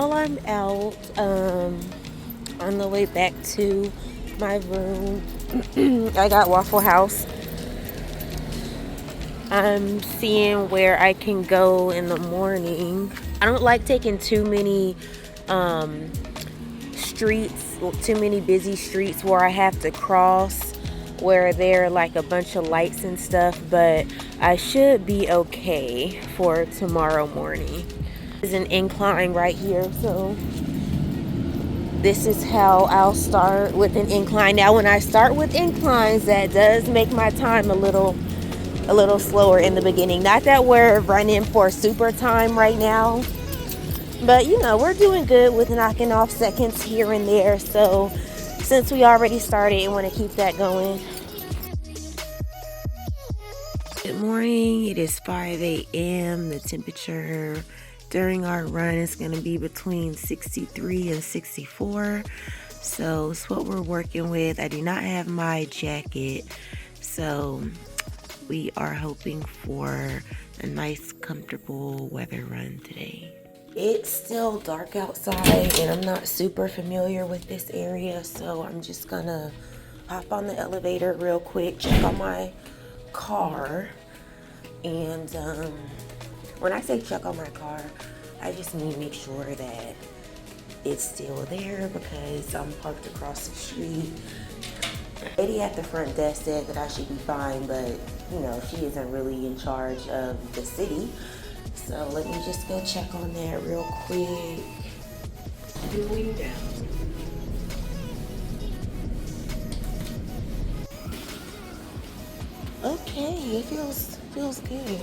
while I'm out, on the way back to my room, I got Waffle House. I'm seeing where I can go in the morning. I don't like taking too many streets, too many busy streets where I have to cross, where there are like a bunch of lights and stuff, but I should be okay for tomorrow morning. There's an incline right here, so this is how I'll start with an incline. Now when I start with inclines, that does make my time a little slower in the beginning. Not that we're running for super time right now, but you know, we're doing good with knocking off seconds here and there. So since we already started, I want to keep that going. Good morning. It is 5 a.m. The temperature during our run is going to be between 63 and 64. So it's what we're working with. I do not have my jacket, so we are hoping for a nice, comfortable weather run today. It's still dark outside and I'm not super familiar with this area, so I'm just gonna hop on the elevator real quick, check on my car, and when I say check on my car, I just need to make sure that it's still there because I'm parked across the street. The lady at the front desk said that I should be fine, but you know, she isn't really in charge of the city. So let me just go check on that real quick. Going down. Okay, it feels good.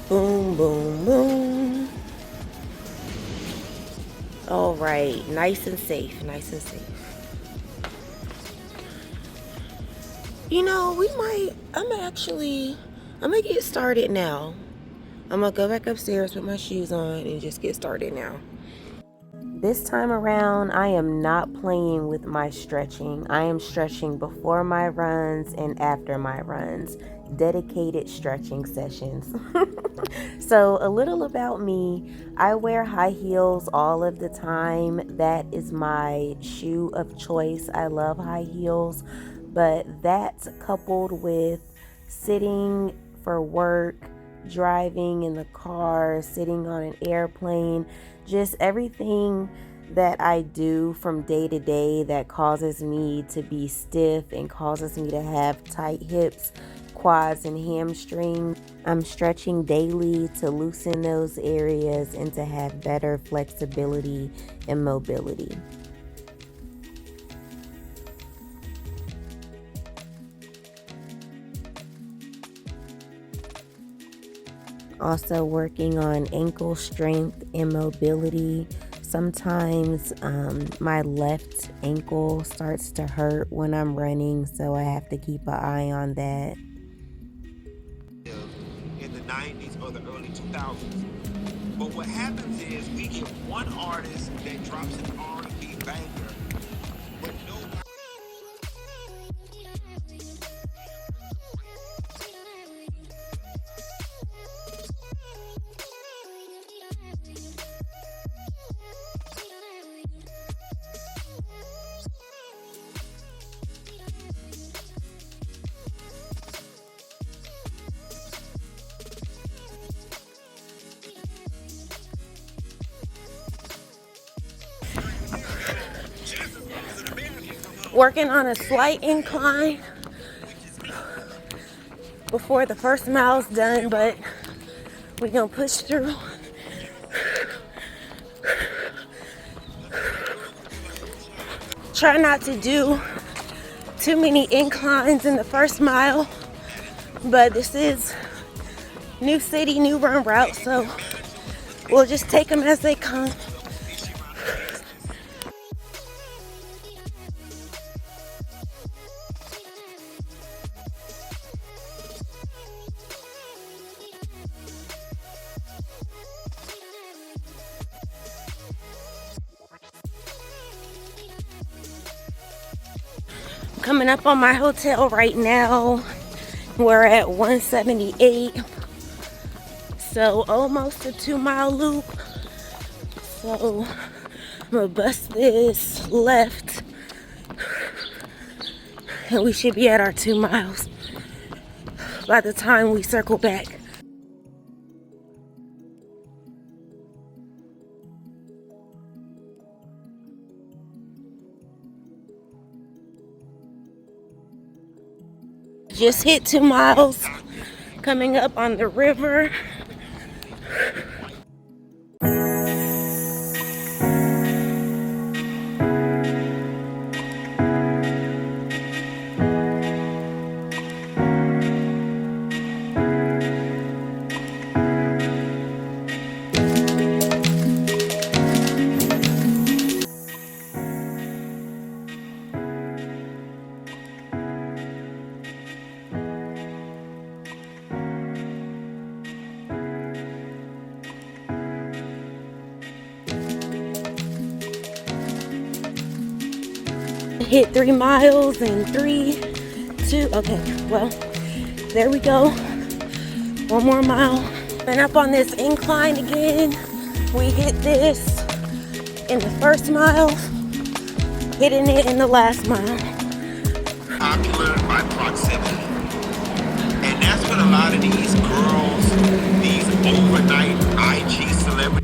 Boom, boom, boom. All right, nice and safe, nice and safe. You know, I'm gonna get started now. I'm gonna go back upstairs, put my shoes on, and just get started now. This time around, I am not playing with my stretching. I am stretching before my runs and after my runs. Dedicated stretching sessions. So a little about me, I wear high heels all of the time. That is my shoe of choice. I love high heels, but that's coupled with sitting for work, driving in the car, sitting on an airplane, just everything that I do from day to day that causes me to be stiff and causes me to have tight hips, quads, and hamstrings. I'm stretching daily to loosen those areas and to have better flexibility and mobility. Also working on ankle strength and mobility. Sometimes my left ankle starts to hurt when I'm running, so I have to keep an eye on that. In the 90s or the early 2000s. But what happens is we get one artist that drops an R&B banger, but nobody. Working on a slight incline before the first mile's done, but we're gonna push through. Try not to do too many inclines in the first mile, but this is new city, new run route, so we'll just take them as they come. Coming up on my hotel right now. We're at 178. So almost a 2-mile loop. So I'm gonna bust this left and we should be at our 2 miles by the time we circle back. Just hit 2 miles, coming up on the river. Hit 3 miles in 3, 2, okay, well, there we go. 1 more mile. And up on this incline again. We hit this in the first mile, hitting it in the last mile. Popular by proximity. And that's what a lot of these girls, these overnight IG celebrities.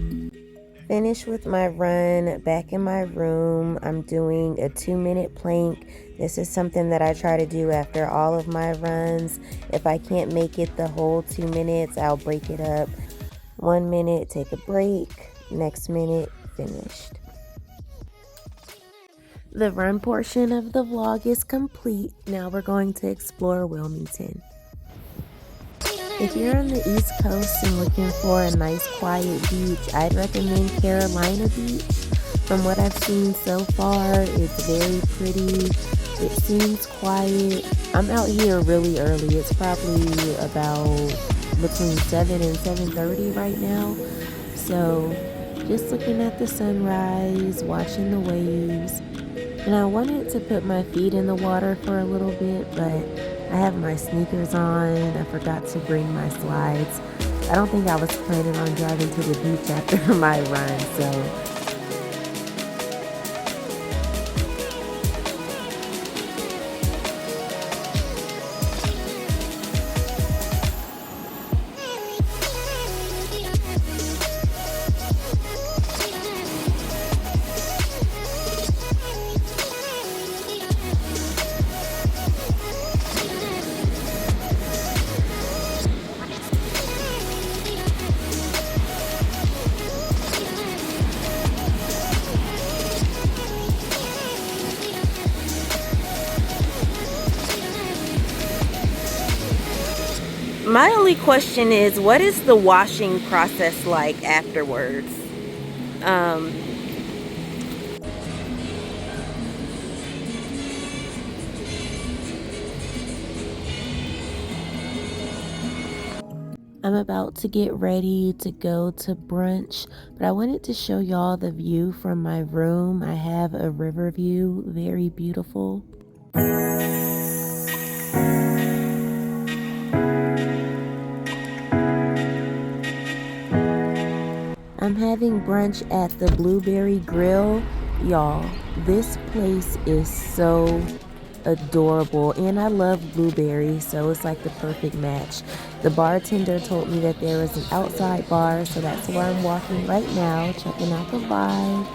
Finished with my run, back in my room. I'm doing a 2-minute plank. This is something that I try to do after all of my runs. If I can't make it the whole 2 minutes, I'll break it up. 1 minute, take a break. Next minute, finished. The run portion of the vlog is complete. Now we're going to explore Wilmington. If you're on the East Coast and looking for a nice quiet beach, I'd recommend Carolina Beach. From what I've seen so far, it's very pretty. It seems quiet. I'm out here really early. It's probably about between 7 and 7:30 right now. So just looking at the sunrise, watching the waves. And I wanted to put my feet in the water for a little bit, but I have my sneakers on. I forgot to bring my slides. I don't think I was planning on driving to the beach after my run, so. My only question is, what is the washing process like afterwards? I'm about to get ready to go to brunch, but I wanted to show y'all the view from my room. I have a river view, very beautiful. I'm having brunch at the Blueberry Grill. Y'all, this place is so adorable, and I love blueberries, so it's like the perfect match. The bartender told me that there is an outside bar, so that's where I'm walking right now, checking out the vibe.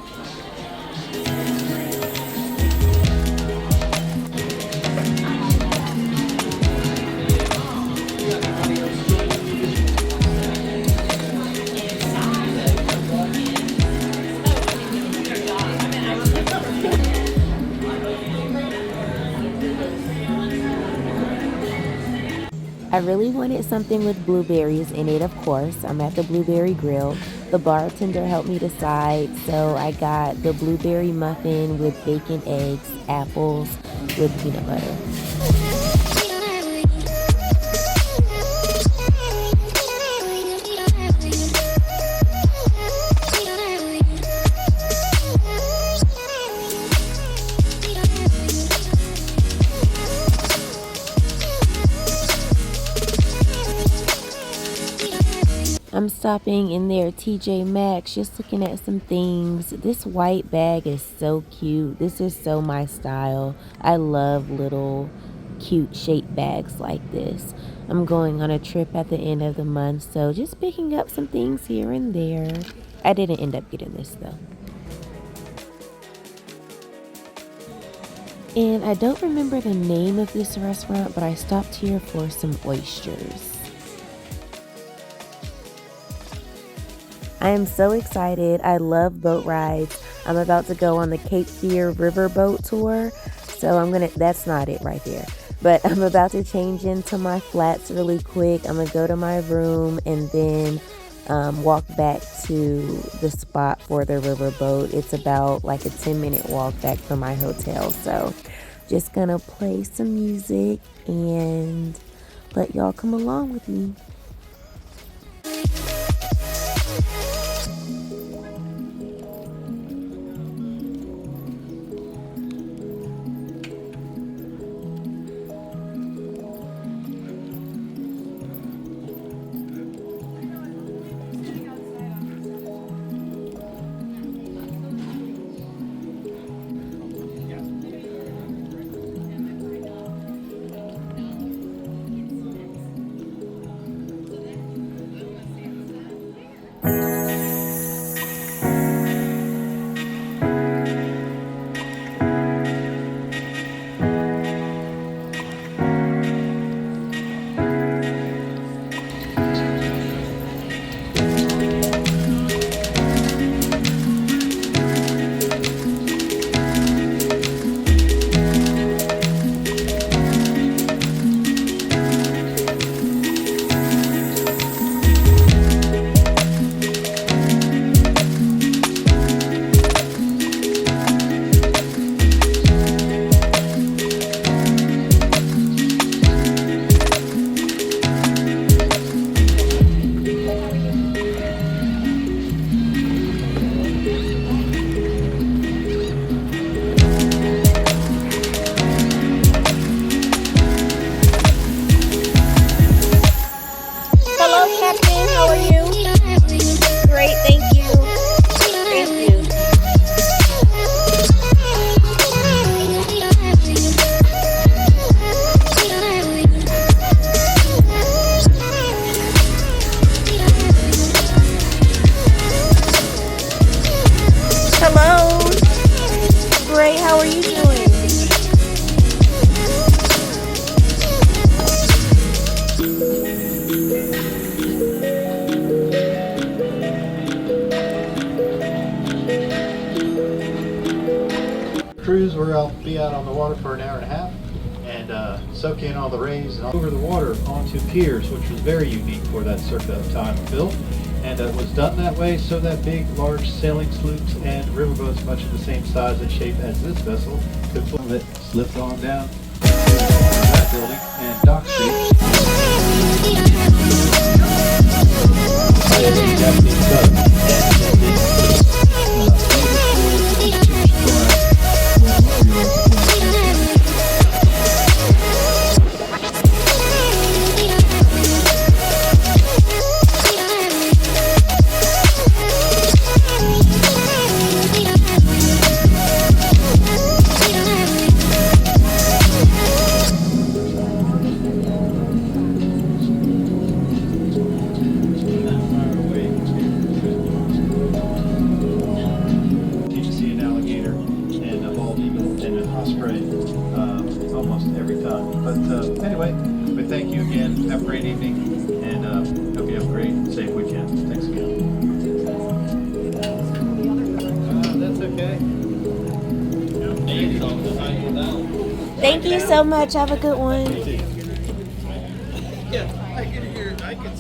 I really wanted something with blueberries in it, of course. I'm at the Blueberry Grill. The bartender helped me decide, so I got the blueberry muffin with bacon, eggs, apples, with peanut butter. I'm stopping in there TJ Maxx, just looking at some things. This white bag is so cute. This is so my style. I love little cute shaped bags like this. I'm going on a trip at the end of the month, so just picking up some things here and there. I didn't end up getting this though. And I don't remember the name of this restaurant, but I stopped here for some oysters. I am so excited. I love boat rides. I'm about to go on the Fear Riverboat Tour. So that's not it right there. But I'm about to change into my flats really quick. I'm going to go to my room and then walk back to the spot for the riverboat. It's about like a 10-minute walk back from my hotel. So just going to play some music and let y'all come along with me. Cruise where I'll be out on the water for an hour and a half and soak in all the rays and over the water onto piers, which was very unique for that circa time built. And it was done that way so that big, large sailing sloops and riverboats much of the same size and shape as this vessel could pull it, slip on down to that building and Dock Street. Anyway, we thank you again. Have a great evening, and hope you have a great, safe weekend. Thanks again. That's okay. Thank you so much. Have a good one. Yeah, I can hear. I can.